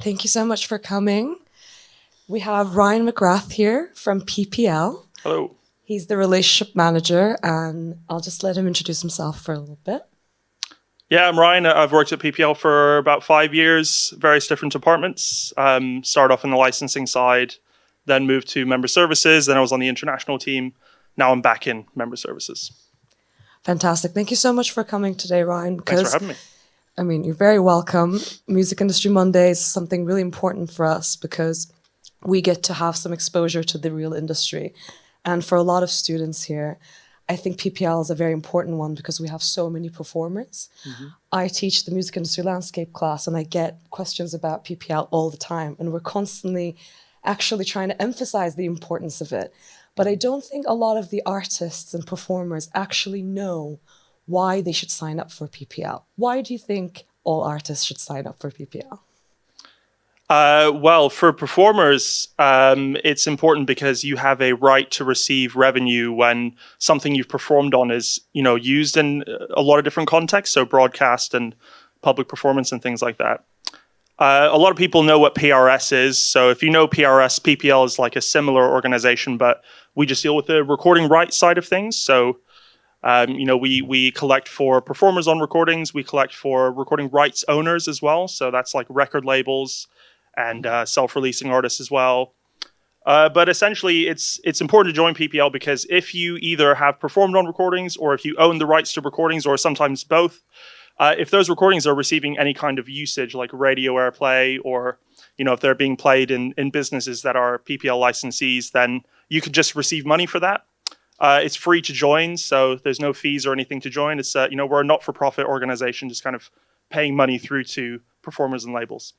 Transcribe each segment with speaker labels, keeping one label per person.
Speaker 1: Thank you so much for coming. We have Ryan McGrath here from PPL.
Speaker 2: Hello.
Speaker 1: He's the relationship manager, and I'll just let him introduce himself for a little bit.
Speaker 2: Yeah, I'm Ryan. I've worked at PPL for about 5 years, various different departments. Started off on the licensing side, then moved to member services. Then I was on the international team. Now I'm back in member services.
Speaker 1: Fantastic. Thank you so much for coming today, Ryan.
Speaker 2: Thanks for having me.
Speaker 1: I mean, you're very welcome. Music Industry Monday is something really important for us because we get to have some exposure to the real industry. And for a lot of students here, I think PPL is a very important one because we have so many performers. Mm-hmm. I teach the music industry landscape class and I get questions about PPL all the time. And we're constantly actually trying to emphasize the importance of it. But I don't think a lot of the artists and performers actually know why they should sign up for PPL. Why do you think all artists should sign up for PPL?
Speaker 2: Well, for performers, it's important because you have a right to receive revenue when something you've performed on is, used in a lot of different contexts, so broadcast and public performance and things like that. A lot of people know what PRS is. So if you know PRS, PPL is like a similar organization, but we just deal with the recording rights side of things. So we collect for performers on recordings. We collect for recording rights owners as well. So that's like record labels and self-releasing artists as well. But essentially, it's important to join PPL because if you either have performed on recordings or if you own the rights to recordings or sometimes both, if those recordings are receiving any kind of usage like radio airplay or if they're being played in businesses that are PPL licensees, then you could just receive money for that. It's free to join, so there's no fees or anything to join. It's we're a not-for-profit organization, just kind of paying money through to performers and labels.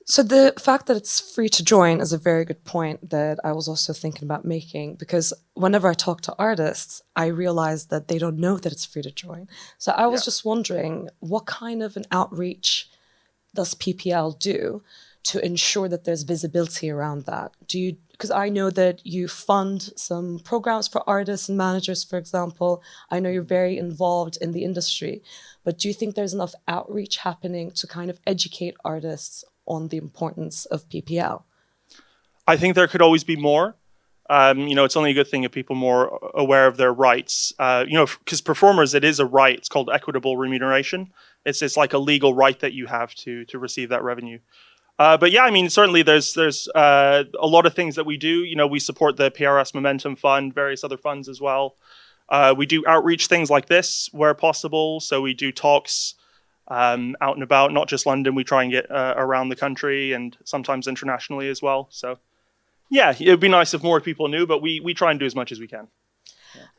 Speaker 1: So the fact that it's free to join is a very good point that I was also thinking about making, because whenever I talk to artists, I realize that they don't know that it's free to join. So I was just wondering, what kind of an outreach does PPL do to ensure that there's visibility around that? Because I know that you fund some programs for artists and managers, for example. I know you're very involved in the industry, but do you think there's enough outreach happening to kind of educate artists on the importance of PPL?
Speaker 2: I think there could always be more. It's only a good thing if people are more aware of their rights. Because performers, it is a right. It's called equitable remuneration. It's like a legal right that you have to receive that revenue. But yeah, I mean, certainly there's a lot of things that we do. We support the PRS Momentum Fund, various other funds as well. We do outreach things like this where possible. So we do talks out and about, not just London. We try and get around the country and sometimes internationally as well. So yeah, it would be nice if more people knew, but we try and do as much as we can.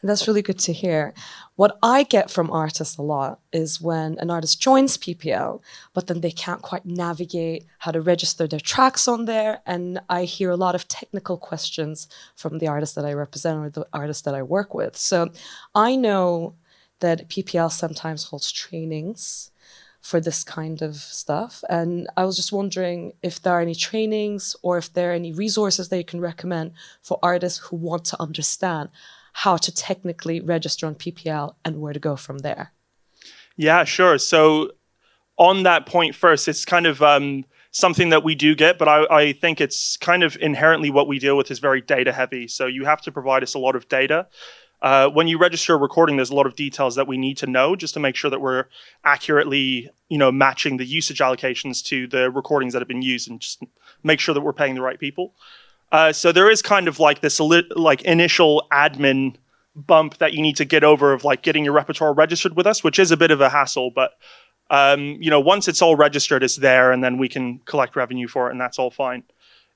Speaker 1: And that's really good to hear. What I get from artists a lot is when an artist joins PPL, but then they can't quite navigate how to register their tracks on there. And I hear a lot of technical questions from the artists that I represent or the artists that I work with. So I know that PPL sometimes holds trainings for this kind of stuff. And I was just wondering if there are any trainings or if there are any resources that you can recommend for artists who want to understand how to technically register on PPL and where to go from there.
Speaker 2: Yeah, sure. So on that point first, it's kind of something that we do get, but I think it's kind of inherently what we deal with is very data heavy. So you have to provide us a lot of data. When you register a recording, there's a lot of details that we need to know just to make sure that we're accurately, matching the usage allocations to the recordings that have been used and just make sure that we're paying the right people. So there is kind of like this initial admin bump that you need to get over of like getting your repertoire registered with us, which is a bit of a hassle. But, once it's all registered, it's there and then we can collect revenue for it and that's all fine.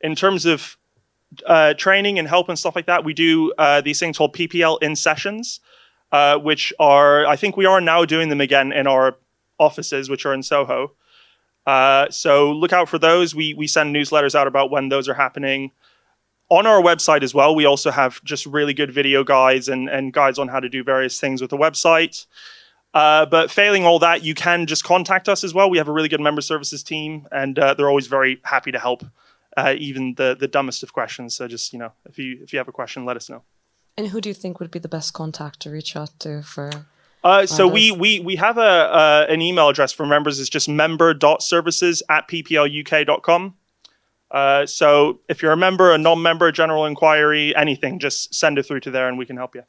Speaker 2: In terms of training and help and stuff like that, we do these things called PPL in sessions, which are, I think we are now doing them again in our offices, which are in Soho. So look out for those. We send newsletters out about when those are happening. On our website as well, we also have just really good video guides and guides on how to do various things with the website. But failing all that, you can just contact us as well. We have a really good member services team, and they're always very happy to help, even the dumbest of questions. So just, if you have a question, let us know.
Speaker 1: And who do you think would be the best contact to reach out to for
Speaker 2: So
Speaker 1: artists?
Speaker 2: we have an email address for members. It's just member.services@ppluk.com. So if you're a member, a non-member, general inquiry, anything, just send it through to there and we can help you.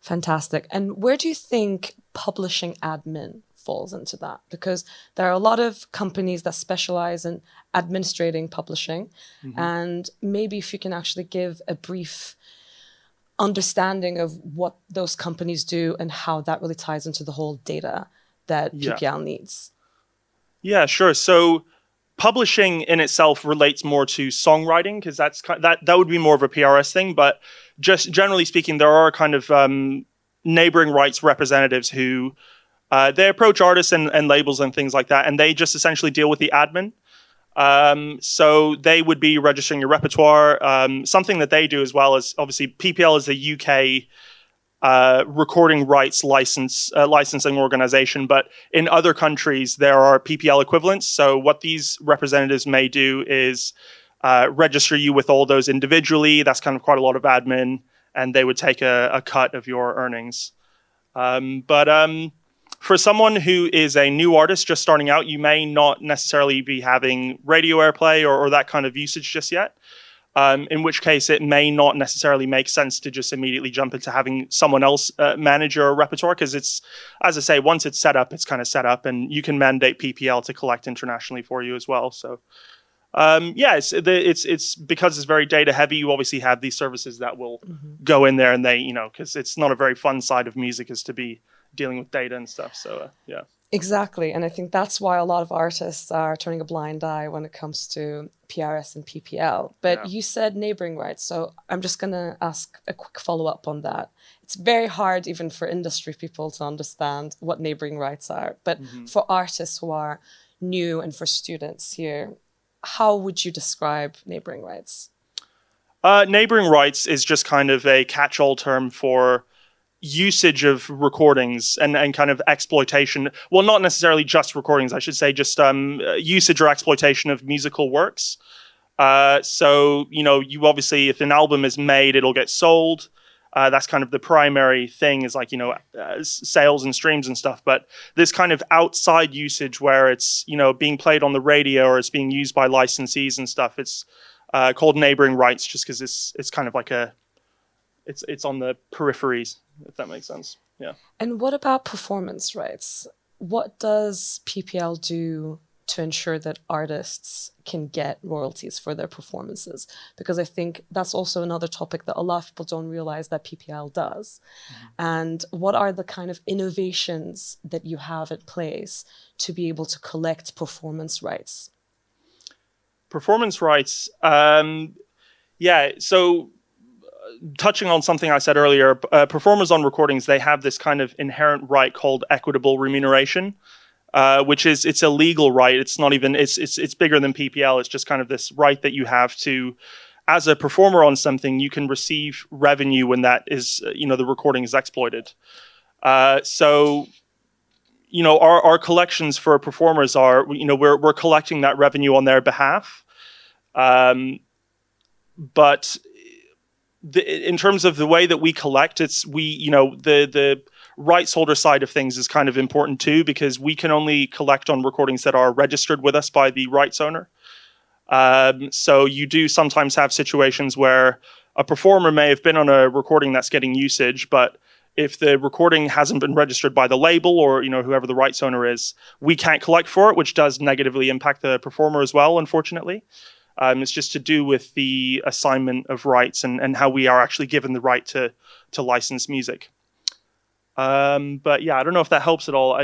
Speaker 1: Fantastic. And where do you think publishing admin falls into that? Because there are a lot of companies that specialize in administrating publishing. And maybe if you can actually give a brief understanding of what those companies do and how that really ties into the whole data that PPL needs.
Speaker 2: Yeah, sure. So publishing in itself relates more to songwriting because that would be more of a PRS thing. But just generally speaking, there are kind of neighboring rights representatives who they approach artists and labels and things like that, and they just essentially deal with the admin. So they would be registering your repertoire. Something that they do as well is obviously PPL is the UK recording rights licensing organization, but in other countries there are PPL equivalents. So what these representatives may do is register you with all those individually. That's kind of quite a lot of admin, and they would take a cut of your earnings. For someone who is a new artist just starting out, you may not necessarily be having radio airplay or that kind of usage just yet. In which case, it may not necessarily make sense to just immediately jump into having someone else manage your repertoire because it's, as I say, once it's set up, it's kind of set up, and you can mandate PPL to collect internationally for you as well. So, it's because it's very data heavy. You obviously have these services that will go in there, and they, because it's not a very fun side of music is to be dealing with data and stuff. So, yeah.
Speaker 1: Exactly. And I think that's why a lot of artists are turning a blind eye when it comes to PRS and PPL. But you said neighboring rights. So I'm just going to ask a quick follow-up on that. It's very hard even for industry people to understand what neighboring rights are. But for artists who are new and for students here, how would you describe neighboring rights?
Speaker 2: Neighboring rights is just kind of a catch-all term for usage of recordings and kind of exploitation. Well, not necessarily just recordings, I should say, just usage or exploitation of musical works. So, you obviously, if an album is made, it'll get sold. That's kind of the primary thing is like, sales and streams and stuff. But this kind of outside usage where it's, being played on the radio or it's being used by licensees and stuff, it's called neighboring rights just because it's kind of like it's on the peripheries, if that makes sense. Yeah.
Speaker 1: And what about performance rights? What does PPL do to ensure that artists can get royalties for their performances? Because I think that's also another topic that a lot of people don't realize that PPL does. And what are the kind of innovations that you have in place to be able to collect performance rights?
Speaker 2: Performance rights, so touching on something I said earlier, performers on recordings, they have this kind of inherent right called equitable remuneration, which is, it's a legal right. It's not even, it's bigger than PPL. It's just kind of this right that you have to, as a performer on something, you can receive revenue when that is, the recording is exploited. Our collections for performers are, we're collecting that revenue on their behalf. But in terms of the way that we collect, the rights holder side of things is kind of important too, because we can only collect on recordings that are registered with us by the rights owner. So you do sometimes have situations where a performer may have been on a recording that's getting usage, but if the recording hasn't been registered by the label or, whoever the rights owner is, we can't collect for it, which does negatively impact the performer as well, unfortunately. It's just to do with the assignment of rights and how we are actually given the right to license music. But yeah, I don't know if that helps at all.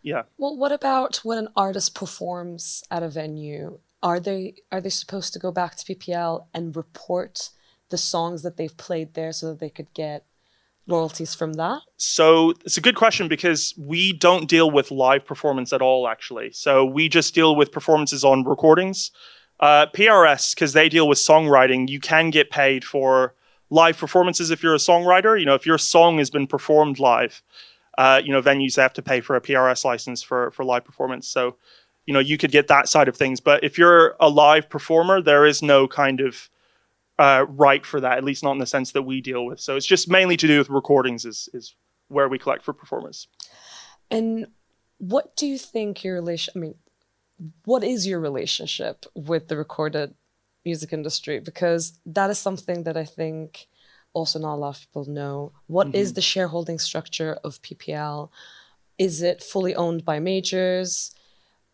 Speaker 2: Yeah.
Speaker 1: Well, what about when an artist performs at a venue? Are they supposed to go back to PPL and report the songs that they've played there so that they could get royalties from that? So
Speaker 2: it's a good question because we don't deal with live performance at all, actually. So we just deal with performances on recordings. PRS, because they deal with songwriting, you can get paid for live performances if you're a songwriter. If your song has been performed live, venues have to pay for a PRS license for live performance. So, you could get that side of things. But if you're a live performer, there is no kind of right for that, at least not in the sense that we deal with. So it's just mainly to do with recordings is where we collect for performers.
Speaker 1: And what do you think what is your relationship with the recorded music industry? Because that is something that I think also not a lot of people know. What is the shareholding structure of PPL? Is it fully owned by majors?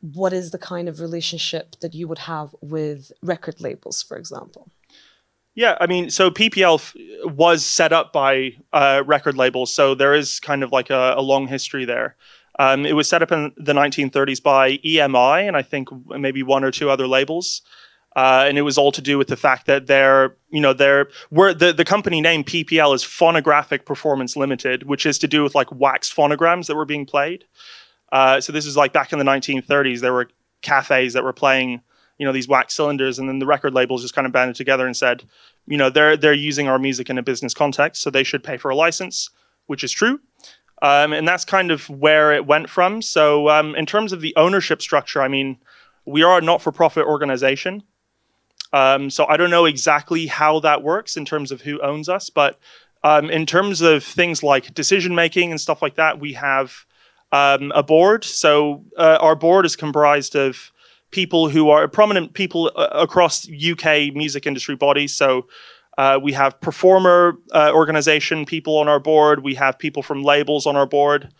Speaker 1: What is the kind of relationship that you would have with record labels, for example?
Speaker 2: Yeah, I mean, so PPL was set up by record labels, so there is kind of like a long history there. It was set up in the 1930s by EMI and I think maybe one or two other labels. And it was all to do with the fact that the company name PPL is Phonographic Performance Limited, which is to do with like wax phonograms that were being played. So this is like back in the 1930s, there were cafes that were playing, these wax cylinders, and then the record labels just kind of banded together and said, they're using our music in a business context, so they should pay for a license, which is true. And that's kind of where it went from. So in terms of the ownership structure, I mean, we are a not-for-profit organization. So I don't know exactly how that works in terms of who owns us, but in terms of things like decision-making and stuff like that, we have a board. So our board is comprised of people who are prominent people across UK music industry bodies. So we have performer organization people on our board. We have people from labels on our board.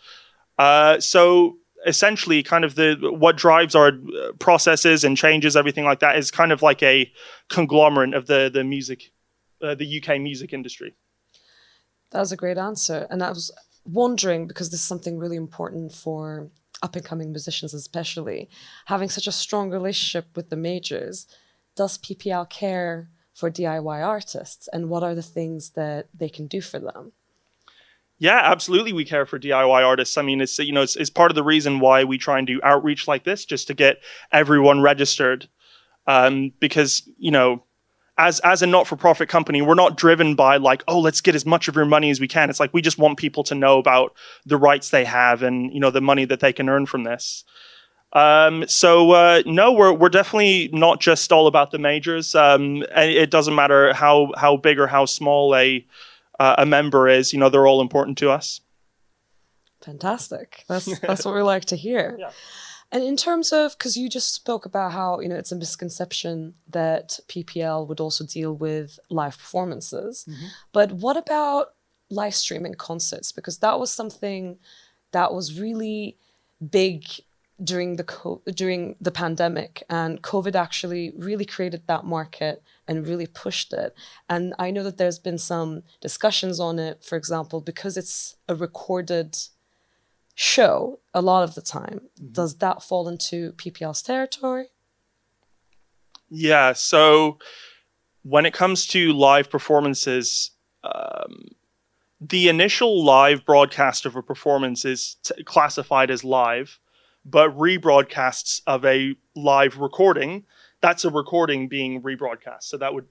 Speaker 2: So essentially, kind of what drives our processes and changes, everything like that, is kind of like a conglomerate of the music, the UK music industry.
Speaker 1: That was a great answer, and I was wondering, because this is something really important for up-and-coming musicians, especially having such a strong relationship with the majors. Does PPL care for DIY artists, and what are the things that they can do for them?
Speaker 2: Yeah, absolutely. We care for DIY artists. I mean, it's part of the reason why we try and do outreach like this, just to get everyone registered. Because as a not-for-profit company, we're not driven by like, oh, let's get as much of your money as we can. It's like we just want people to know about the rights they have and the money that they can earn from this. No, we're definitely not just all about the majors. And it doesn't matter how big or how small a member is. They're all important to us.
Speaker 1: Fantastic. That's what we like to hear.
Speaker 2: Yeah.
Speaker 1: And in terms of, because you just spoke about how, it's a misconception that PPL would also deal with live performances. But what about live streaming concerts? Because that was something that was really big during the pandemic, and COVID actually really created that market and really pushed it. And I know that there's been some discussions on it, for example, because it's a recorded show a lot of the time. Does that fall into PPL's territory?
Speaker 2: Yeah, so when it comes to live performances, the initial live broadcast of a performance is classified as live, but rebroadcasts of a live recording, that's a recording being rebroadcast. So that would,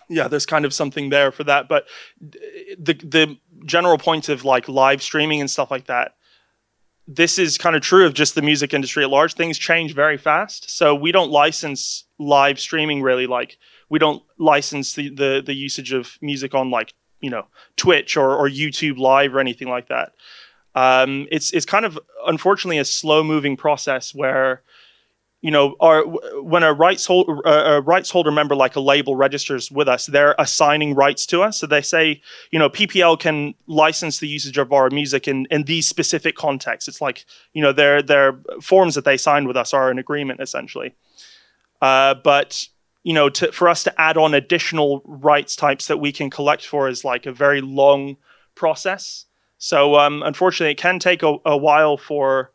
Speaker 2: there's kind of something there for that. But the general point of like live streaming and stuff like that, this is kind of true of just the music industry at large. Things change very fast. So we don't license live streaming really. Like we don't license the usage of music on like, Twitch or YouTube Live or anything like that. It's kind of, unfortunately, a slow moving process where, when a rights holder member like a label registers with us, they're assigning rights to us. So they say, PPL can license the usage of our music in these specific contexts. It's like, their forms that they signed with us are an agreement essentially. But for us to add on additional rights types that we can collect for is like a very long process. So unfortunately, it can take a while for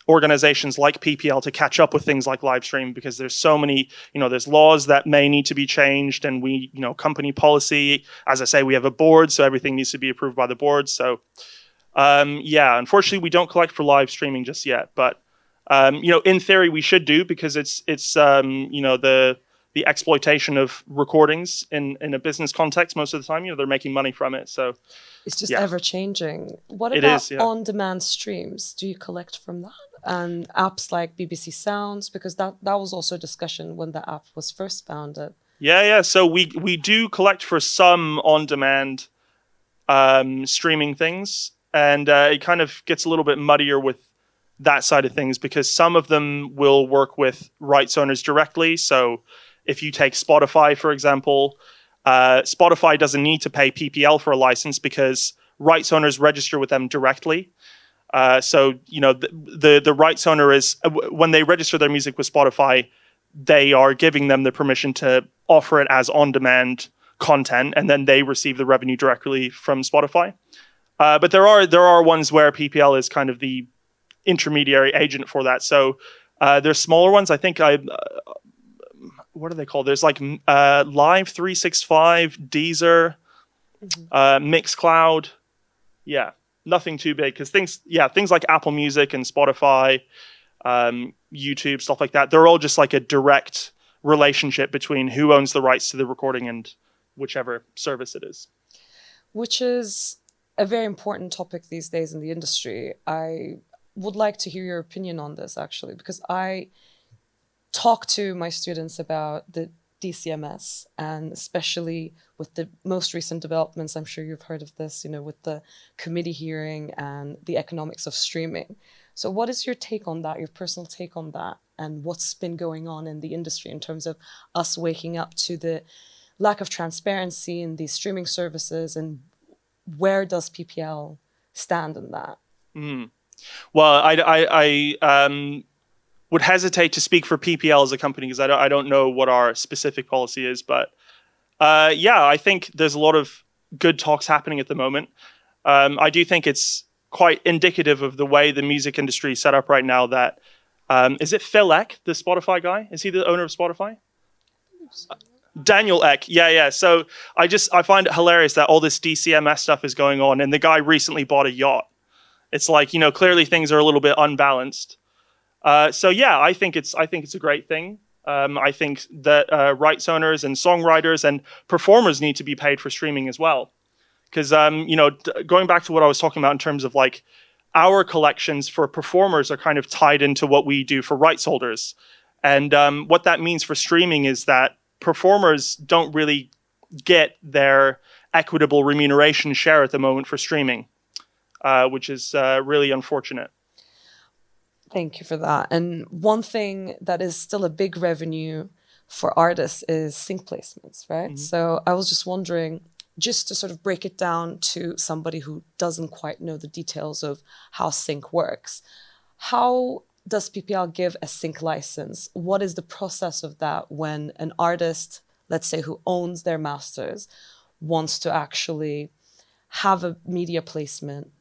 Speaker 2: organizations like PPL to catch up with things like live stream, because there's so many, there's laws that may need to be changed, and we, company policy, as I say, we have a board, so everything needs to be approved by the board. So unfortunately, we don't collect for live streaming just yet, but in theory we should do, because it's the exploitation of recordings in a business context most of the time, they're making money from it. So
Speaker 1: it's just ever changing. What
Speaker 2: it
Speaker 1: about
Speaker 2: is,
Speaker 1: on-demand streams? Do you collect from that? And apps like BBC Sounds, because that was also a discussion when the app was first founded.
Speaker 2: Yeah. So we do collect for some on-demand streaming things. and it kind of gets a little bit muddier with that side of things, because some of them will work with rights owners directly. So if you take Spotify, for example, Spotify doesn't need to pay PPL for a license because rights owners register with them directly. So, the rights owner is, when they register their music with Spotify, they are giving them the permission to offer it as on-demand content, and then they receive the revenue directly from Spotify. But there are ones where PPL is kind of the intermediary agent for that. So there's smaller ones. I think what are they called? There's like Live 365, Deezer, Mixcloud. Yeah, nothing too big, because things like Apple Music and Spotify, YouTube, stuff like that, they're all just like a direct relationship between who owns the rights to the recording and whichever service it is.
Speaker 1: Which is a very important topic these days in the industry. I would like to hear your opinion on this, actually, because I talk to my students about the DCMS, and especially with the most recent developments. I'm sure you've heard of this, with the committee hearing and the economics of streaming. So what is your take on that, your personal take on that, and what's been going on in the industry in terms of us waking up to the lack of transparency in these streaming services, and where does PPL stand in that?
Speaker 2: Well, I would hesitate to speak for PPL as a company, because I don't know what our specific policy is. But I think there's a lot of good talks happening at the moment. I do think it's quite indicative of the way the music industry is set up right now. That is it Phil Eck, the Spotify guy? Is he the owner of Spotify? Daniel Eck, yeah. So I find it hilarious that all this DCMS stuff is going on, and the guy recently bought a yacht. It's like, clearly things are a little bit unbalanced. I think it's a great thing. I think that rights owners and songwriters and performers need to be paid for streaming as well. Because, going back to what I was talking about in terms of like our collections for performers are kind of tied into what we do for rights holders. And what that means for streaming is that performers don't really get their equitable remuneration share at the moment for streaming, which is really unfortunate.
Speaker 1: Thank you for that. And one thing that is still a big revenue for artists is sync placements, right? Mm-hmm. So I was just wondering, just to sort of break it down to somebody who doesn't quite know the details of how sync works, how does PPL give a sync license? What is the process of that when an artist, let's say, who owns their masters, wants to actually have a media placement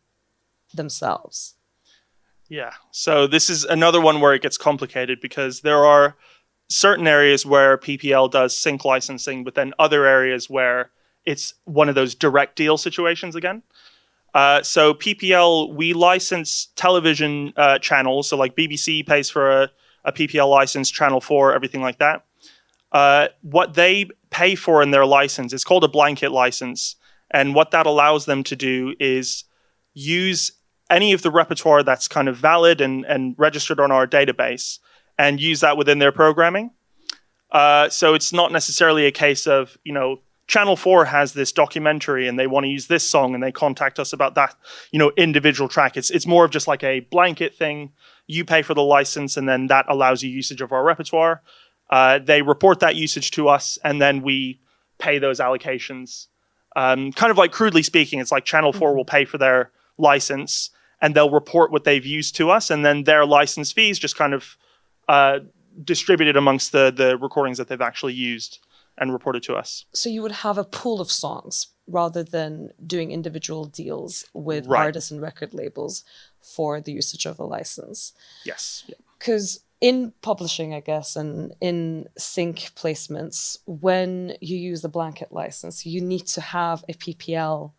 Speaker 1: themselves?
Speaker 2: Yeah, so this is another one where it gets complicated, because there are certain areas where PPL does sync licensing, but then other areas where it's one of those direct deal situations again. So PPL, we license television channels. So like BBC pays for a PPL license, Channel 4, everything like that. What they pay for in their license is called a blanket license. And what that allows them to do is use any of the repertoire that's kind of valid and registered on our database, and use that within their programming. So it's not necessarily a case of, Channel 4 has this documentary and they want to use this song and they contact us about that, individual track. It's more of just like a blanket thing. You pay for the license, and then that allows you usage of our repertoire. They report that usage to us, and then we pay those allocations. Kind of like, crudely speaking, it's like Channel 4 will pay for their license, and they'll report what they've used to us, and then their license fees just kind of distributed amongst the recordings that they've actually used and reported to us.
Speaker 1: So you would have a pool of songs rather than doing individual deals with artists and record labels for the usage of a license.
Speaker 2: Yes.
Speaker 1: Because in publishing, I guess, and in sync placements, when you use the blanket license, you need to have a PPL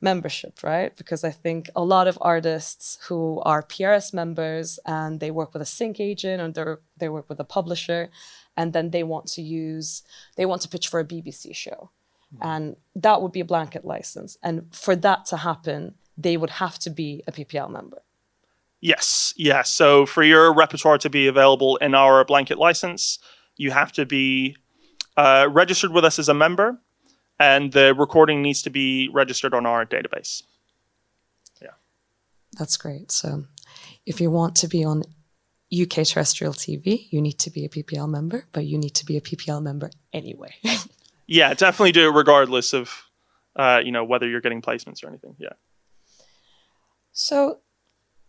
Speaker 1: membership, right? Because I think a lot of artists who are PRS members and they work with a sync agent, or they work with a publisher, and then they want to pitch for a BBC show. And that would be a blanket license. And for that to happen, they would have to be a PPL member.
Speaker 2: Yes. Yeah. So for your repertoire to be available in our blanket license, you have to be registered with us as a member, and the recording needs to be registered on our database. Yeah.
Speaker 1: That's great. So if you want to be on UK terrestrial TV, you need to be a PPL member, but you need to be a PPL member anyway.
Speaker 2: Yeah, definitely do it regardless of, whether you're getting placements or anything. Yeah.
Speaker 1: So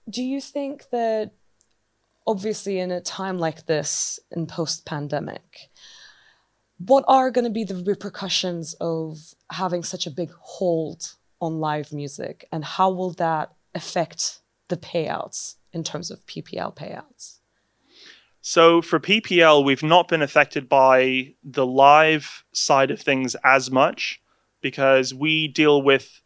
Speaker 1: do you think that, obviously in a time like this, in post-pandemic, what are going to be the repercussions of having such a big hold on live music, and how will that affect the payouts in terms of PPL payouts?
Speaker 2: So for PPL, we've not been affected by the live side of things as much because we deal with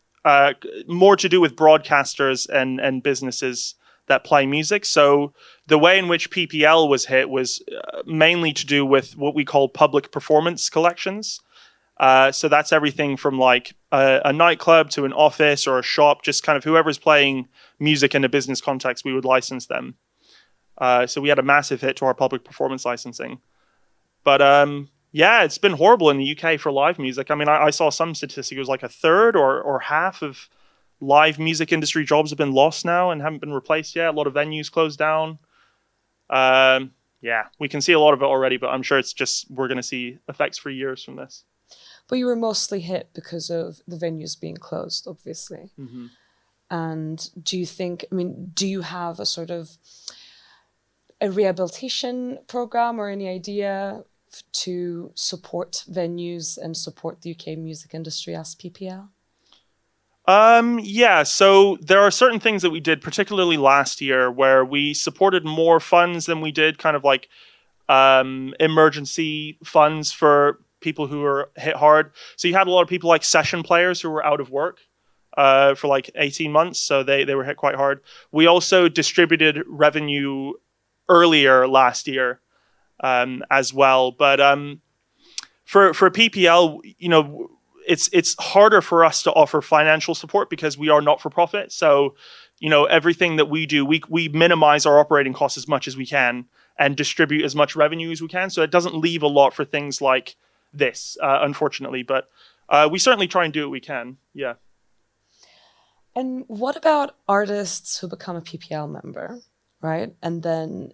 Speaker 2: more to do with broadcasters and businesses that play music. So the way in which PPL was hit was mainly to do with what we call public performance collections. So that's everything from like a nightclub to an office or a shop, just kind of whoever's playing music in a business context, we would license them. So we had a massive hit to our public performance licensing. But yeah, it's been horrible in the UK for live music. I mean, I saw some statistic, it was like a third or half of live music industry jobs have been lost now and haven't been replaced yet. A lot of venues closed down. Yeah, we can see a lot of it already, but I'm sure it's just we're going to see effects for years from this.
Speaker 1: But you were mostly hit because of the venues being closed, obviously.
Speaker 2: Mm-hmm.
Speaker 1: And do you think, I mean, do you have a sort of a rehabilitation program or any idea to support venues and support the UK music industry as PPL?
Speaker 2: Yeah, so there are certain things that we did, particularly last year, where we supported more funds than we did kind of like emergency funds for people who were hit hard. So you had a lot of people like session players who were out of work for like 18 months. So they were hit quite hard. We also distributed revenue earlier last year as well. But for PPL, it's harder for us to offer financial support because we are not for profit. So, everything that we do, we minimize our operating costs as much as we can and distribute as much revenue as we can. So it doesn't leave a lot for things like this, unfortunately. But we certainly try and do what we can. Yeah.
Speaker 1: And what about artists who become a PPL member, right? And then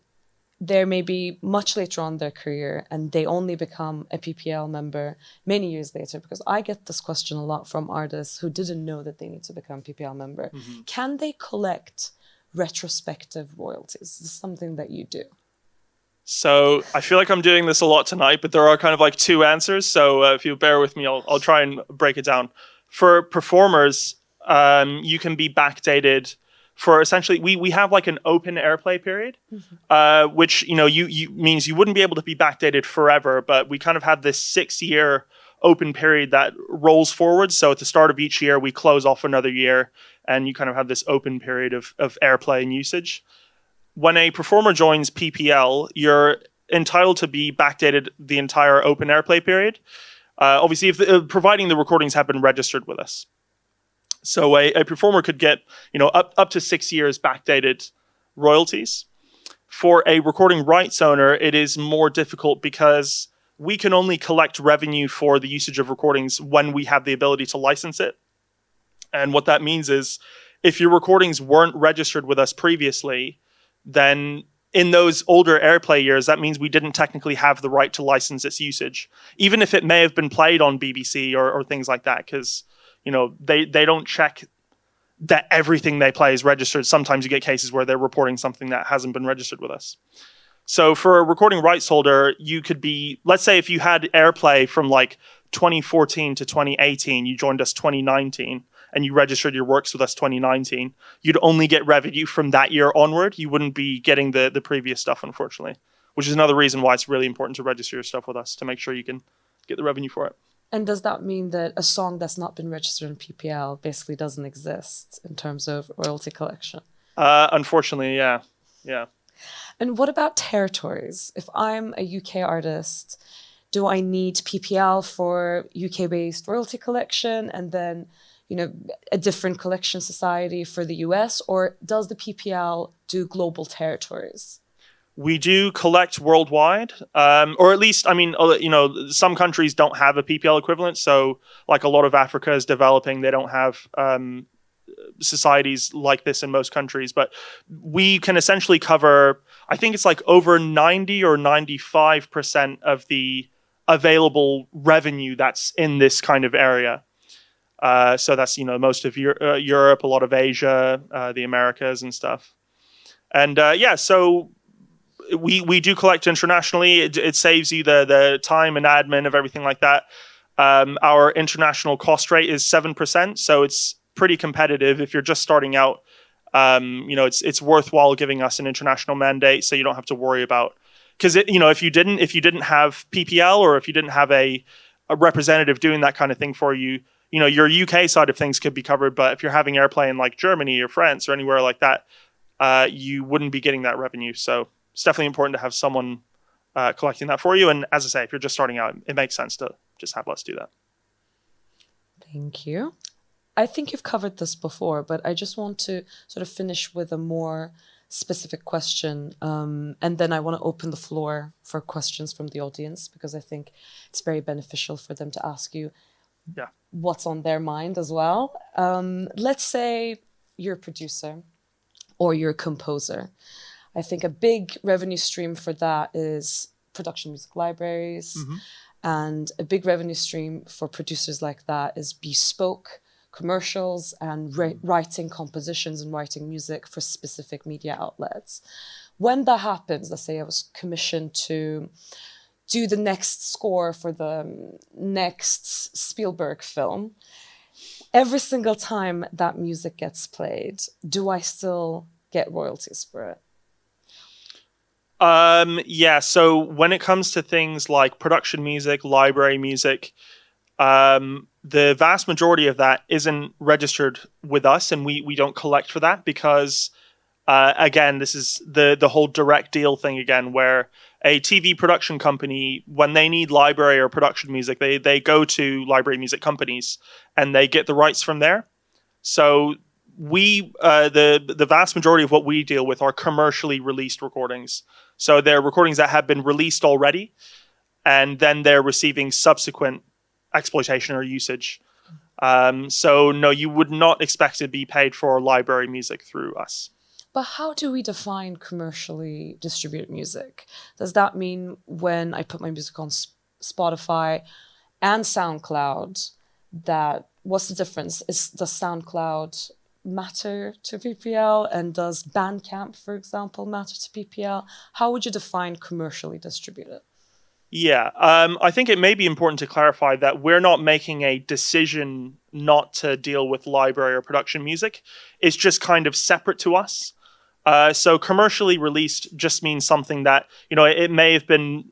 Speaker 1: they're maybe much later on in their career and they only become a PPL member many years later, because I get this question a lot from artists who didn't know that they need to become PPL member. Mm-hmm. Can they collect retrospective royalties? Is this something that you do?
Speaker 2: So I feel like I'm doing this a lot tonight, but there are kind of like two answers. So if you bear with me, I'll try and break it down. For performers, you can be backdated for essentially, we have like an open airplay period, mm-hmm. Which, you means you wouldn't be able to be backdated forever, but we kind of have this 6-year open period that rolls forward. So at the start of each year, we close off another year and you kind of have this open period of airplay and usage. When a performer joins PPL, you're entitled to be backdated the entire open airplay period. Obviously, if providing the recordings have been registered with us. So a performer could get, up to 6 years backdated royalties. For a recording rights owner, it is more difficult because we can only collect revenue for the usage of recordings when we have the ability to license it. And what that means is if your recordings weren't registered with us previously, then in those older airplay years, that means we didn't technically have the right to license its usage, even if it may have been played on BBC or things like that, because they don't check that everything they play is registered. Sometimes you get cases where they're reporting something that hasn't been registered with us. So for a recording rights holder, you could be, let's say if you had airplay from like 2014 to 2018, you joined us 2019, and you registered your works with us 2019, you'd only get revenue from that year onward. You wouldn't be getting the previous stuff, unfortunately, which is another reason why it's really important to register your stuff with us to make sure you can get the revenue for it.
Speaker 1: And does that mean that a song that's not been registered in PPL basically doesn't exist in terms of royalty collection?
Speaker 2: Unfortunately, yeah. Yeah.
Speaker 1: And what about territories? If I'm a UK artist, do I need PPL for UK-based royalty collection and then a different collection society for the US, or does the PPL do global territories?
Speaker 2: We do collect worldwide, or at least, some countries don't have a PPL equivalent. So like a lot of Africa is developing, they don't have societies like this in most countries, but we can essentially cover, I think it's like over 90 or 95% of the available revenue that's in this kind of area. So that's, most of Europe, a lot of Asia, the Americas and stuff. And so we do collect internationally. It saves you the time and admin of everything like that. Our international cost rate is 7%, so it's pretty competitive. If you're just starting out, it's worthwhile giving us an international mandate, so you don't have to worry about, because if you didn't have PPL, or if you didn't have a representative doing that kind of thing for you, your UK side of things could be covered, but if you're having airplay in like Germany or France or anywhere like that, you wouldn't be getting that revenue. So it's definitely important to have someone collecting that for you. And as I say, if you're just starting out, it makes sense to just have us do that.
Speaker 1: Thank you. I think you've covered this before, but I just want to sort of finish with a more specific question. And then I want to open the floor for questions from the audience, because I think it's very beneficial for them to ask you what's on their mind as well. Let's say you're a producer or you're a composer. I think a big revenue stream for that is production music libraries. Mm-hmm. And a big revenue stream for producers like that is bespoke commercials and writing compositions and writing music for specific media outlets. When that happens, let's say I was commissioned to do the next score for the next Spielberg film, every single time that music gets played, do I still get royalties for it?
Speaker 2: So when it comes to things like production music, library music, the vast majority of that isn't registered with us, and we don't collect for that because, again, this is the whole direct deal thing again, where a TV production company, when they need library or production music, they go to library music companies and they get the rights from there. So the vast majority of what we deal with are commercially released recordings. So they're recordings that have been released already, and then they're receiving subsequent exploitation or usage. So no, you would not expect to be paid for library music through us.
Speaker 1: But how do we define commercially distributed music? Does that mean when I put my music on Spotify and SoundCloud, what's the difference? Does SoundCloud matter to PPL, and does Bandcamp, for example, matter to PPL? How would you define commercially distributed?
Speaker 2: Yeah, I think it may be important to clarify that we're not making a decision not to deal with library or production music. It's just kind of separate to us. So commercially released just means something that, it may have been,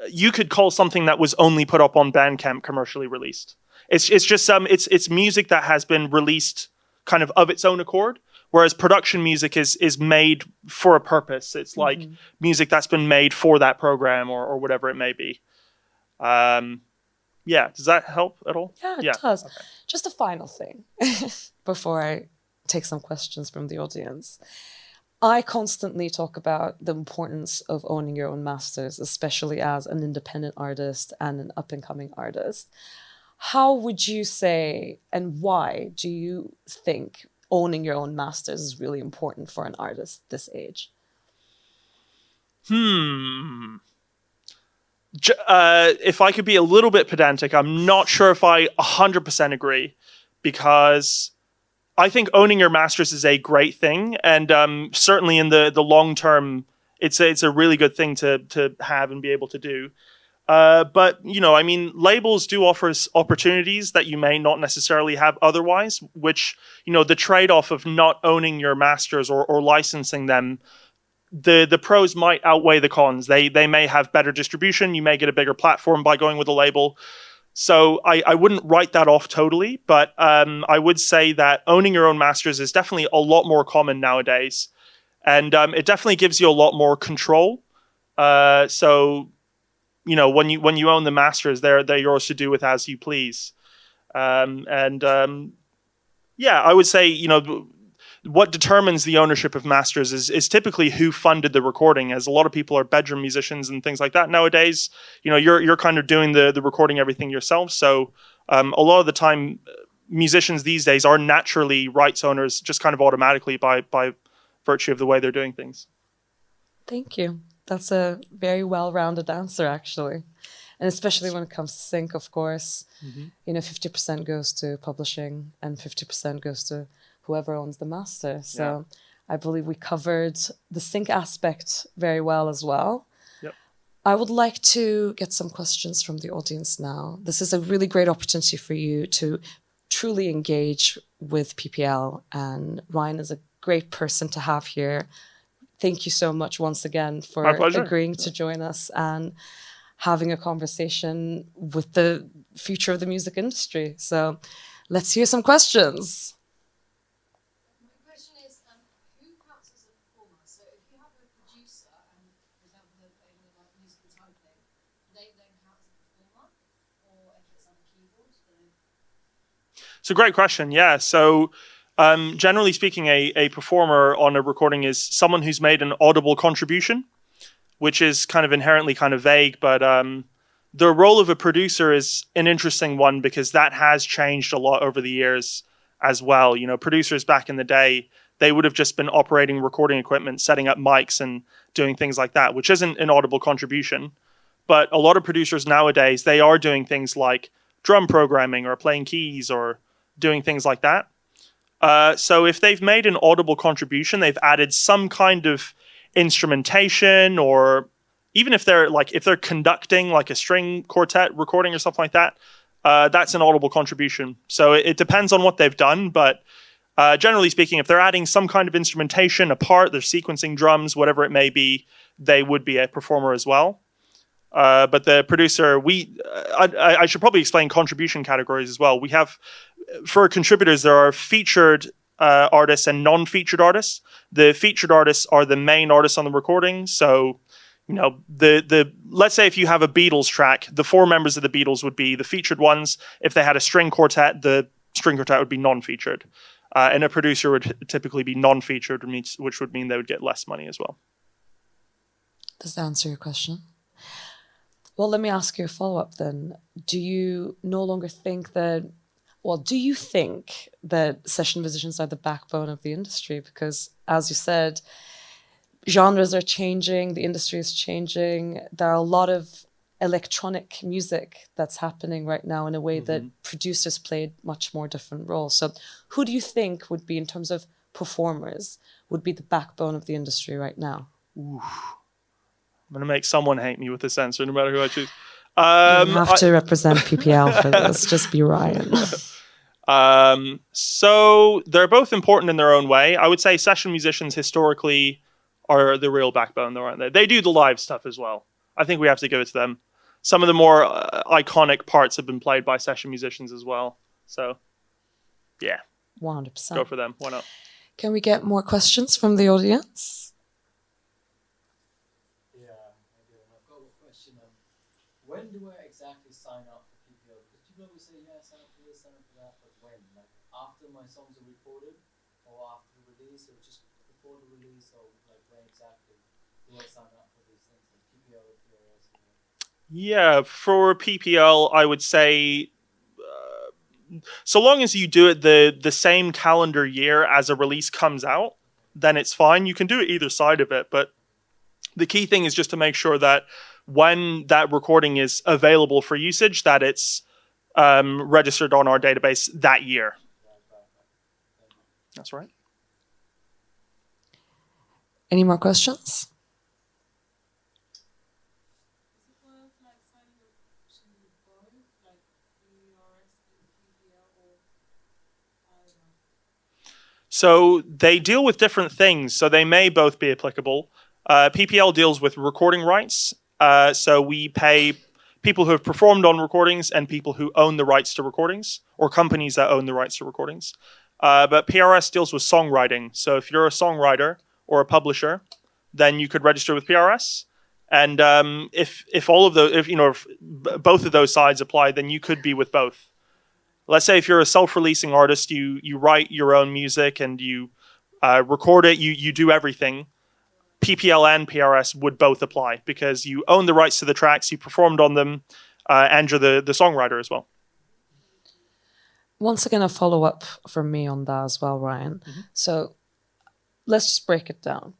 Speaker 2: you could call something that was only put up on Bandcamp commercially released. It's just it's music that has been released kind of its own accord, whereas production music is made for a purpose. It's like music that's been made for that program or whatever it may be. Does that help at all?
Speaker 1: Yeah, it does. Okay. Just a final thing before I take some questions from the audience. I constantly talk about the importance of owning your own masters, especially as an independent artist and an up-and-coming artist. How would you say, and why do you think owning your own masters is really important for an artist this age?
Speaker 2: If I could be a little bit pedantic, I'm not sure if I 100% agree, because I think owning your masters is a great thing, and certainly in the long term, it's a really good thing to have and be able to do. But labels do offer opportunities that you may not necessarily have otherwise, which, the trade-off of not owning your masters or licensing them, the pros might outweigh the cons. They may have better distribution. You may get a bigger platform by going with a label. So I wouldn't write that off totally, but I would say that owning your own masters is definitely a lot more common nowadays. And it definitely gives you a lot more control. So when you own the masters, they're yours to do with as you please. I would say, what determines the ownership of masters is typically who funded the recording, as a lot of people are bedroom musicians and things like that nowadays. You're kind of doing the recording everything yourself. So a lot of the time, musicians these days are naturally rights owners, just kind of automatically by virtue of the way they're doing things.
Speaker 1: Thank you. That's a very well-rounded answer, actually. And especially when it comes to sync, of course, 50% goes to publishing and 50% goes to whoever owns the master. So I believe we covered the sync aspect very well as well.
Speaker 2: Yep.
Speaker 1: I would like to get some questions from the audience now. This is a really great opportunity for you to truly engage with PPL, and Ryan is a great person to have here. Thank you so much once again for agreeing to join us and having a conversation with the future of the music industry. So let's hear some questions.
Speaker 3: My question is, who counts as a performer? So if you have a producer, and for example, like musical typing, they then count as a performer, or if it's on a keyboard?
Speaker 2: It's a great question. Yeah. So generally speaking, a performer on a recording is someone who's made an audible contribution, which is kind of inherently kind of vague, but the role of a producer is an interesting one because that has changed a lot over the years as well. You know, producers back in the day, they would have just been operating recording equipment, setting up mics and doing things like that, which isn't an audible contribution. But a lot of producers nowadays, they are doing things like drum programming or playing keys or doing things like that. So if they've made an audible contribution, they've added some kind of instrumentation, or even if they're conducting like a string quartet recording or something like that, that's an audible contribution. So it depends on what they've done, but generally speaking, if they're adding some kind of instrumentation, a part, they're sequencing drums, whatever it may be, they would be a performer as well. But the producer, I should probably explain contribution categories as well. We have, for contributors, there are featured artists and non-featured artists. The featured artists are the main artists on the recording. So, you know, let's say if you have a Beatles track, the four members of the Beatles would be the featured ones. If they had a string quartet, the string quartet would be non-featured. And a producer would typically be non-featured, which would mean they would get less money as well.
Speaker 1: Does that answer your question? Well, let me ask you a follow-up then. Do you no longer think that, do you think that session musicians are the backbone of the industry? Because, as you said, genres are changing, the industry is changing. There are a lot of electronic music that's happening right now in a way that producers play much more different roles. So who do you think would be, in terms of performers, would be the backbone of the industry right now?
Speaker 2: Ooh. I'm going to make someone hate me with this answer, no matter who I choose.
Speaker 1: You have to represent PPL for this. Just be Ryan.
Speaker 2: So they're both important in their own way. I would say session musicians historically are the real backbone, though, aren't they? They do the live stuff as well. I think we have to give it to them. Some of the more iconic parts have been played by session musicians as well. So, yeah.
Speaker 1: 100%.
Speaker 2: Go for them. Why not?
Speaker 1: Can we get more questions from the audience?
Speaker 4: When do I exactly sign up for PPL? Because people always say, yeah, sign up for this, sign up for that, but when? Like after my songs are recorded, or after the release, or just before the release, or like when exactly do I sign up for these things, like PPL or PRS?
Speaker 2: Yeah, for PPL, I would say so long as you do it the same calendar year as a release comes out, then it's fine. You can do it either side of it, but the key thing is just to make sure that when that recording is available for usage, that it's registered on our database that year. That's right.
Speaker 1: Any more questions?
Speaker 3: Is it worth like signing up to both, like PRS and PPL, or either?
Speaker 2: So they deal with different things, so they may both be applicable. PPL deals with recording rights. So we pay people who have performed on recordings and people who own the rights to recordings, or companies that own the rights to recordings. But PRS deals with songwriting. So if you're a songwriter or a publisher, then you could register with PRS. And if all of those, if both of those sides apply, then you could be with both. Let's say if you're a self-releasing artist, you write your own music and you record it, you do everything. PPL and PRS would both apply because you own the rights to the tracks, you performed on them, and you're the songwriter as well.
Speaker 1: Once again, a follow-up from me on that as well, Ryan. So let's just break it down.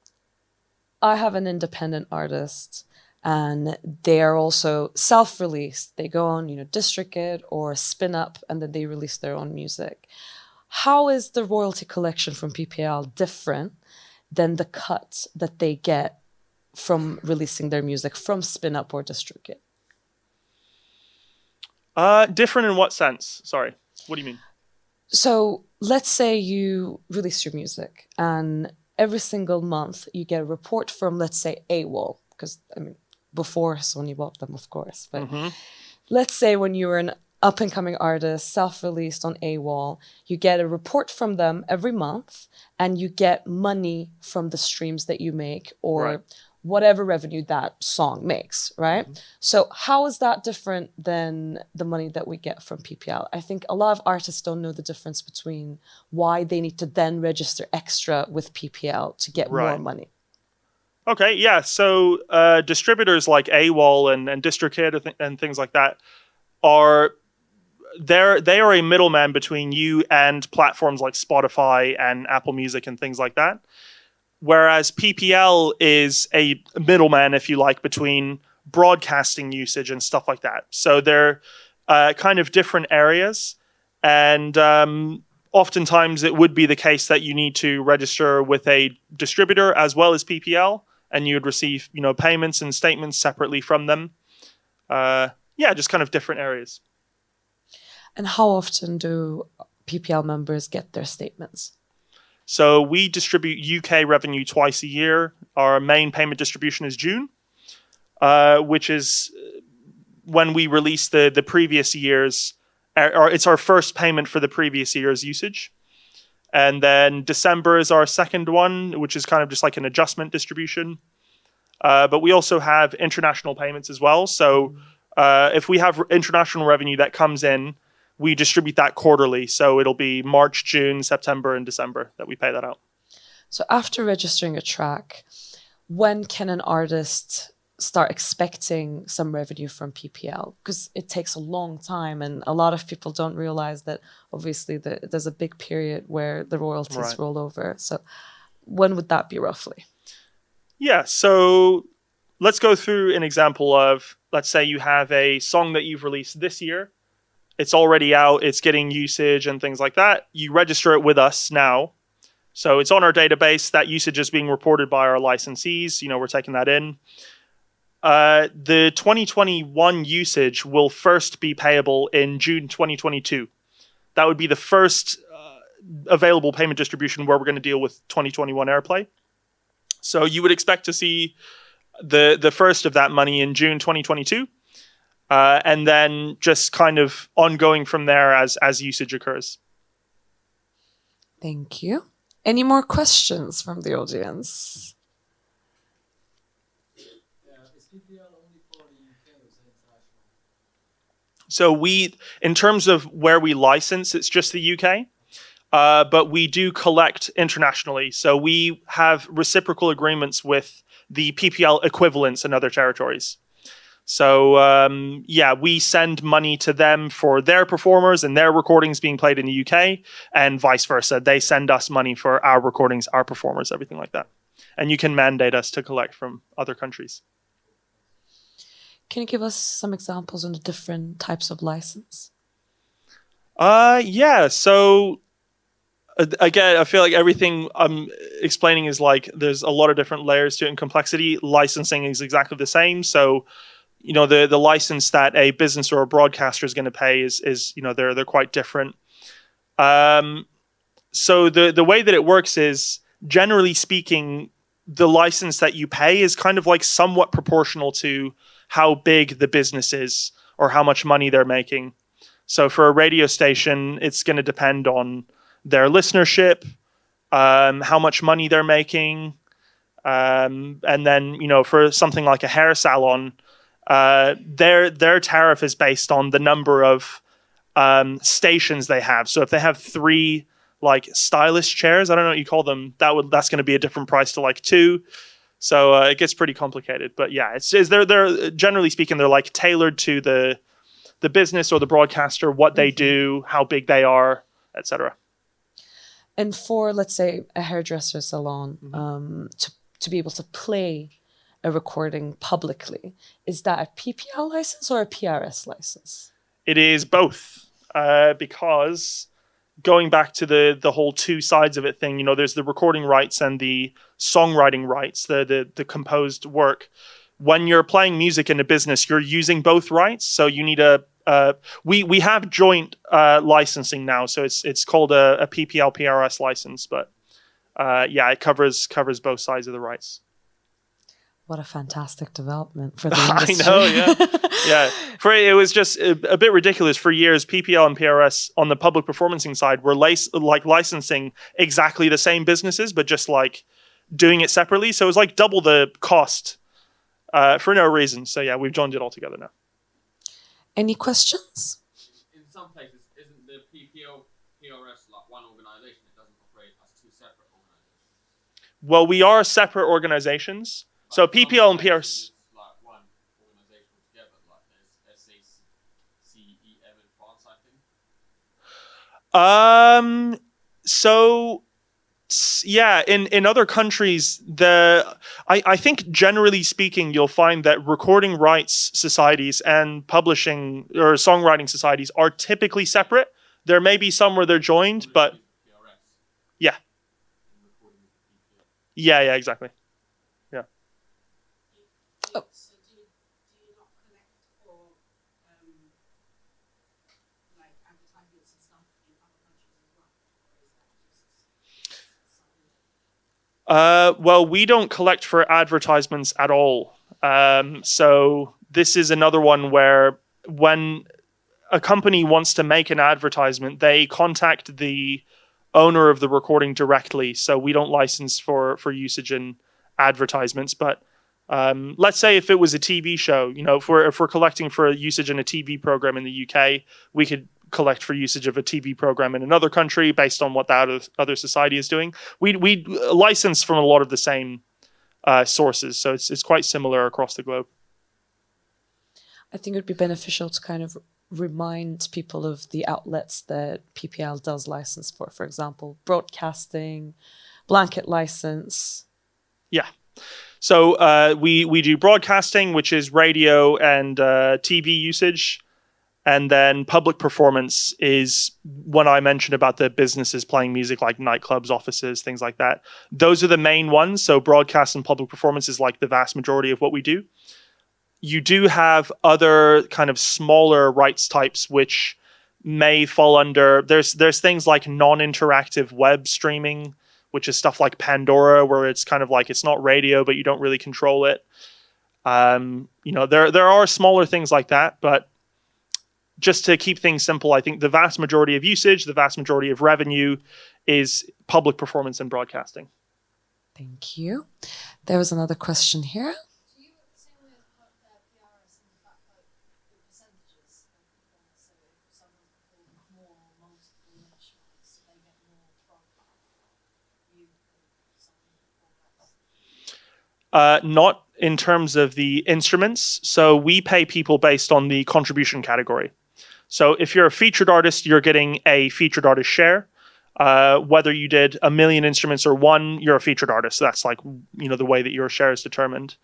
Speaker 1: I have an independent artist and they are also self-released. They go on, DistroKid or Spin Up, and then they release their own music. How is the royalty collection from PPL different than the cut that they get from releasing their music from Spin Up or DistroKid?
Speaker 2: Different in what sense? Sorry, what do you mean?
Speaker 1: So let's say you release your music and every single month you get a report from, let's say, AWOL, because before Sony bought them, of course. But let's say when you were an up-and-coming artist, self-released on AWOL, you get a report from them every month and you get money from the streams that you make or whatever revenue that song makes, right? So how is that different than the money that we get from PPL? I think a lot of artists don't know the difference between why they need to then register extra with PPL to get more money.
Speaker 2: Okay, yeah. So distributors like AWOL and DistroKid and things like that they are a middleman between you and platforms like Spotify and Apple Music and things like that. Whereas PPL is a middleman, if you like, between broadcasting usage and stuff like that. So they're kind of different areas. And oftentimes it would be the case that you need to register with a distributor as well as PPL, and you would receive, payments and statements separately from them. Just kind of different areas.
Speaker 1: And how often do PPL members get their statements?
Speaker 2: So we distribute UK revenue twice a year. Our main payment distribution is June, which is when we release the previous year's, or it's our first payment for the previous year's usage. And then December is our second one, which is kind of just like an adjustment distribution. But we also have international payments as well. So if we have international revenue that comes in, we distribute that quarterly. So it'll be March, June, September, and December that we pay that out.
Speaker 1: So after registering a track, when can an artist start expecting some revenue from PPL? Because it takes a long time and a lot of people don't realize that obviously there's a big period where the royalties roll over. So when would that be roughly?
Speaker 2: Yeah, so let's go through an example of, let's say you have a song that you've released this year. It's already out, it's getting usage and things like that. You register it with us now. So it's on our database. That usage is being reported by our licensees. We're taking that in. The 2021 usage will first be payable in June 2022. That would be the first available payment distribution where we're going to deal with 2021 airplay. So you would expect to see the first of that money in June 2022. And then just kind of ongoing from there as usage occurs.
Speaker 1: Thank you. Any more questions from the audience?
Speaker 4: Is PPL only for the UK or is it international?
Speaker 2: So in terms of where we license, it's just the UK. But we do collect internationally. So we have reciprocal agreements with the PPL equivalents in other territories. So, we send money to them for their performers and their recordings being played in the UK, and vice versa. They send us money for our recordings, our performers, everything like that. And you can mandate us to collect from other countries.
Speaker 1: Can you give us some examples on the different types of license?
Speaker 2: So, again, I feel like everything I'm explaining is like there's a lot of different layers to it and complexity. Licensing is exactly the same. So, the license that a business or a broadcaster is going to pay is they're quite different. So the way that it works is, generally speaking, the license that you pay is kind of like somewhat proportional to how big the business is or how much money they're making. So for a radio station, it's going to depend on their listenership, how much money they're making, and then for something like a hair salon, their tariff is based on the number of stations they have. So if they have 3 like stylist chairs, I don't know what you call them, that's going to be a different price to like 2. So it gets pretty complicated. But yeah, they're generally speaking, they're like tailored to the business or the broadcaster, what they do, how big they are, etc.
Speaker 1: And for, let's say, a hairdresser salon, to be able to play a recording publicly, is that a PPL license or a PRS license?
Speaker 2: It is both, because going back to the whole two sides of it thing, there's the recording rights and the songwriting rights, the composed work. When you're playing music in a business, you're using both rights, so you need we have joint licensing now, so it's called a PPL PRS license, but it covers both sides of the rights.
Speaker 1: What a fantastic development for the
Speaker 2: I
Speaker 1: industry.
Speaker 2: know, yeah. It was just a bit ridiculous. For years, PPL and PRS on the public performancing side were licensing exactly the same businesses, but just like doing it separately. So it was like double the cost for no reason. So yeah, we've joined it all together now.
Speaker 1: Any questions?
Speaker 5: In some places, isn't the PPL PRS like one organization? It doesn't operate as two separate organizations.
Speaker 2: Well, we are separate organizations. So PPL and PRS.
Speaker 5: Like one organization together, like there's SACEM in France, I think.
Speaker 2: So yeah, in other countries, I think generally speaking, you'll find that recording rights societies and publishing or songwriting societies are typically separate. There may be some where they're joined, but yeah. Yeah, exactly.
Speaker 1: Oh.
Speaker 3: So do you not collect for like advertisements and stuff in other countries as well, or is that just something?
Speaker 2: Well, we don't collect for advertisements at all. So this is another one where when a company wants to make an advertisement, they contact the owner of the recording directly. So we don't license for usage in advertisements, but let's say if it was a TV show, if we're collecting for usage in a TV program in the UK, we could collect for usage of a TV program in another country based on what that other society is doing. We license from a lot of the same sources, so it's quite similar across the globe.
Speaker 1: I think it would be beneficial to kind of remind people of the outlets that PPL does license for example, broadcasting, blanket license.
Speaker 2: Yeah. So we do broadcasting, which is radio and TV usage. And then public performance is when I mentioned about the businesses playing music, like nightclubs, offices, things like that. Those are the main ones. So broadcast and public performance is like the vast majority of what we do. You do have other kind of smaller rights types, which may fall under, there's things like non-interactive web streaming, which is stuff like Pandora, where it's kind of like it's not radio, but you don't really control it. There are smaller things like that, but just to keep things simple, I think the vast majority of usage, the vast majority of revenue is public performance and broadcasting.
Speaker 1: Thank you. There was another question here.
Speaker 3: Do you work the same way as PRS in the fact that the percentages of performance? So if someone's performed more multiple instruments, do they get more from you than someone who performed less?
Speaker 2: Not in terms of the instruments. So we pay people based on the contribution category. So if you're a featured artist, you're getting a featured artist share. Whether you did 1 million instruments or one, you're a featured artist. So that's like, the way that your share is determined.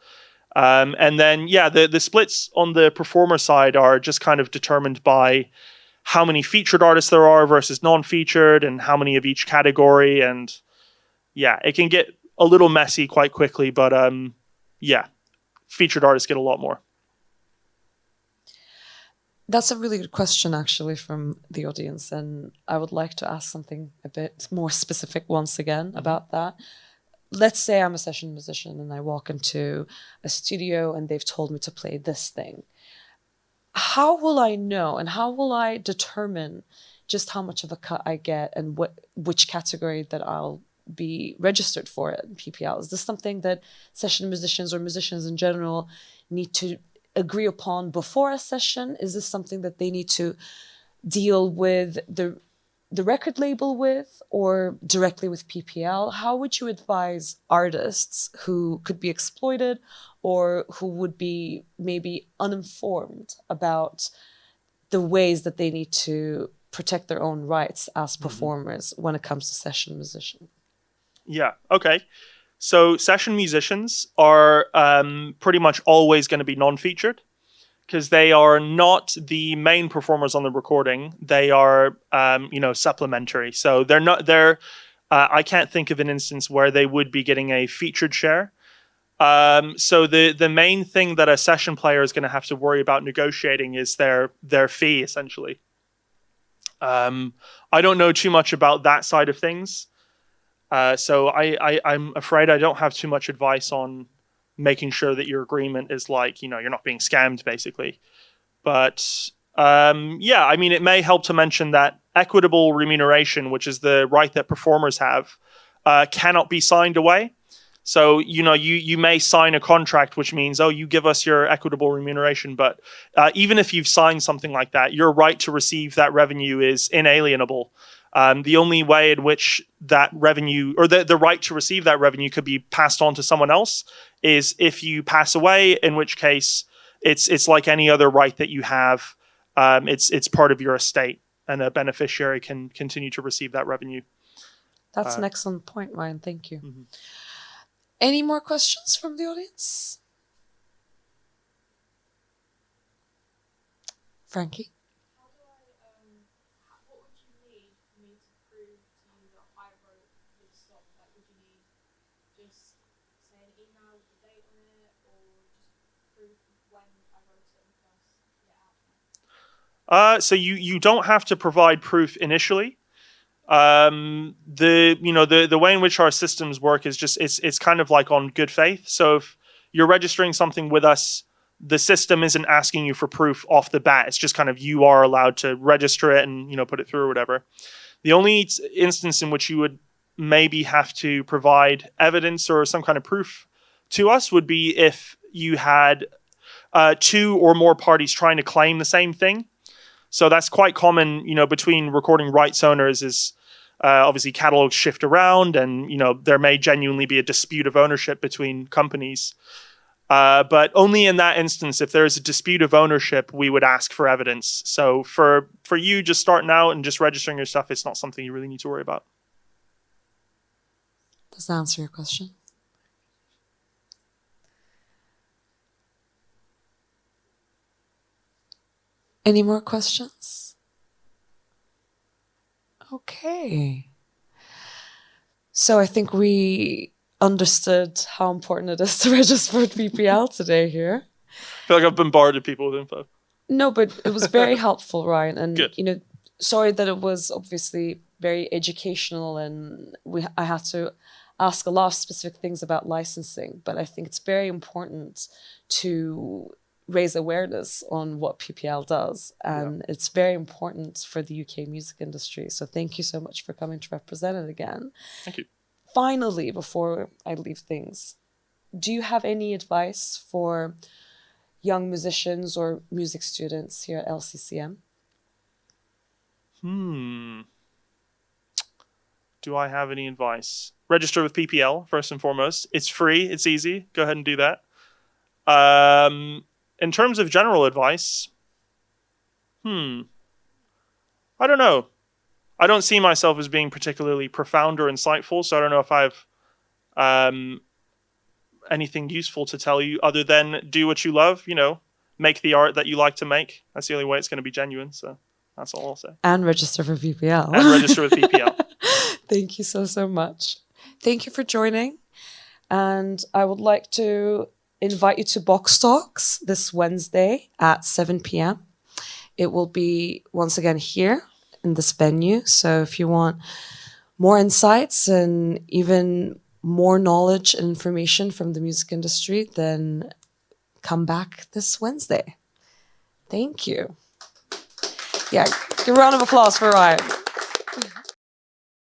Speaker 2: And then, the splits on the performer side are just kind of determined by how many featured artists there are versus non-featured and how many of each category. And it can get a little messy quite quickly, but featured artists get a lot more.
Speaker 1: That's a really good question, actually, from the audience. And I would like to ask something a bit more specific once again about that. Let's say I'm a session musician and I walk into a studio and they've told me to play this thing. How will I know and how will I determine just how much of a cut I get and which category that I'll be registered for at PPL? Is this something that session musicians or musicians in general need to agree upon before a session? Is this something that they need to deal with the record label with or directly with PPL? How would you advise artists who could be exploited or who would be maybe uninformed about the ways that they need to protect their own rights as performers when it comes to session musicians.
Speaker 2: Yeah. Okay. So session musicians are pretty much always going to be non-featured because they are not the main performers on the recording. They are, supplementary. So they're not. I can't think of an instance where they would be getting a featured share. So the main thing that a session player is going to have to worry about negotiating is their fee, essentially. I don't know too much about that side of things. So I'm afraid I don't have too much advice on making sure that your agreement is like, you're not being scammed, basically. But it may help to mention that equitable remuneration, which is the right that performers have, cannot be signed away. So, you may sign a contract, which means, you give us your equitable remuneration. But even if you've signed something like that, your right to receive that revenue is inalienable. The only way in which that revenue or the right to receive that revenue could be passed on to someone else is if you pass away, in which case it's like any other right that you have. It's part of your estate, and a beneficiary can continue to receive that revenue.
Speaker 1: That's an excellent point, Ryan. Thank you.
Speaker 2: Mm-hmm.
Speaker 1: Any more questions from the audience? Frankie?
Speaker 3: How do I, what would you need for me to prove to you that I wrote this song? Like, would you need just, say, an email with the date on it, or just proof when I wrote it and first put it out there?
Speaker 2: So you don't have to provide proof initially. The way in which our systems work is just it's kind of like on good faith. So if you're registering something with us, the system isn't asking you for proof off the bat. It's just kind of you are allowed to register it and put it through or whatever. The only instance in which you would maybe have to provide evidence or some kind of proof to us would be if you had two or more parties trying to claim the same thing. So that's quite common, between recording rights owners is obviously catalogs shift around and, there may genuinely be a dispute of ownership between companies. But only in that instance, if there is a dispute of ownership, we would ask for evidence. So for you just starting out and just registering your stuff, it's not something you really need to worry about.
Speaker 1: Does that answer your question? Any more questions? Okay. So I think we understood how important it is to register for PPL today here.
Speaker 2: I feel like I've bombarded people with info.
Speaker 1: No, but it was very helpful, Ryan. And,
Speaker 2: Good.
Speaker 1: Sorry that it was obviously very educational and I had to ask a lot of specific things about licensing. But I think it's very important to raise awareness on what PPL does. And it's very important for the UK music industry. So thank you so much for coming to represent it again.
Speaker 2: Thank you.
Speaker 1: Finally, before I leave things, do you have any advice for young musicians or music students here at LCCM?
Speaker 2: Do I have any advice? Register with PPL, first and foremost. It's free. It's easy. Go ahead and do that. In terms of general advice, I don't know. I don't see myself as being particularly profound or insightful, so I don't know if I have anything useful to tell you other than do what you love, make the art that you like to make. That's the only way it's going to be genuine, so that's all I'll say.
Speaker 1: And register for PPL.
Speaker 2: And register with PPL.
Speaker 1: Thank you so much. Thank you for joining. And I would like to invite you to Box Talks this Wednesday at 7 p.m. It will be once again here in this venue. So if you want more insights and even more knowledge and information from the music industry, then come back this Wednesday. Thank you. Yeah, give a round of applause for Ryan.